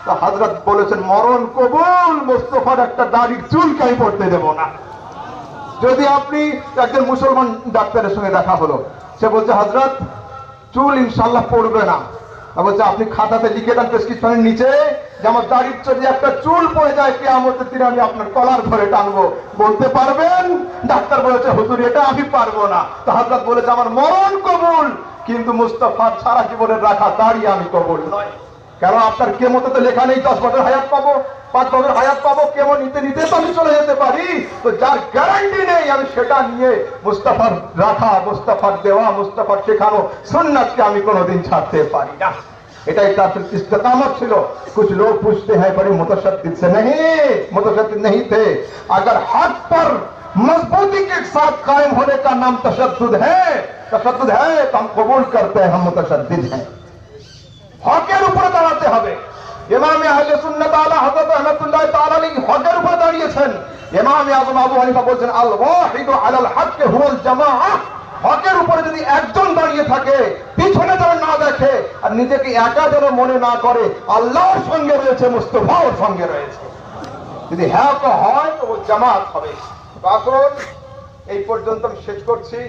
তো হযরত বলেছেন মরণ কবুল, মুস্তাফার একটা দাড়ির চুলকে আমি পড়তে দেব না। যদি আপনি একজন মুসলমান ডাক্তারের সঙ্গে দেখা হলো, সে বলছে হযরত চুল ইনশাআল্লাহ পড়বে না, বলছে আপনি খাতাতে লিখে দেন প্রেসক্রিপশনের নিচে যে আমার দাড়ির যদি একটা চুল পড়ে যায় কিয়ামতের দিনে আমি আপনার কলার ধরে টানবো, বলতে পারবেন? ডাক্তার বলেছে হুজুর এটা আমি পারবো না। তো হযরত বলেছে আমার মরণ কবুল, কিন্তু মুস্তাফার সারা জীবনের রাখা দাড়ি আমি কবুল নয়। কারণ আপনার কেমোতে লেখা নেই 10 বছর হায়াত পাবো, 5 বছর হায়াত পাবো, কেমন নিতে নিতে তো আমি চলে যেতে পারি। তো যার গ্যারান্টি নেই আমি সেটা নিয়ে মুস্তাফার রাখা, মুস্তাফার দেওয়া, মুস্তাফার শেখানো সুন্নাতকে আমি কোনোদিন ছাড়তে পারি না। এটাই তার इस्तिकामत ছিল। कुछ लोग पूछते हैं बड़े मुतशद्दिद से नहीं, मुतशद्दिद नहीं थे। अगर हक पर मजबूती के साथ कायम होने का नाम तशद्दुद है तो हम कबूल करते हैं, हम मुतशद्दिद हैं। হকের উপরে দাঁড়াতে হবে। ইমামে আহলে সুন্নাত আলা হযরত রাহমাতুল্লাহ তাআলা আলাইহি হকের উপরে দাঁড়িয়েছেন। ইমামে আযম আবু হানিফা বলেছেন আল ওয়াহিদু আলাল হক হুয়াল জামাআহ। হকের উপরে যদি একজন দাঁড়িয়ে থাকে, পিছনে যেন না দেখে আর নিজেকে একা যেন মনে না করে, আল্লাহর সঙ্গে রয়েছে, মুস্তাফার সঙ্গে রয়েছে। যদি হক হয় তো ও জামাত হবে। আসুন এই পর্যন্ত আমি শেষ করছি।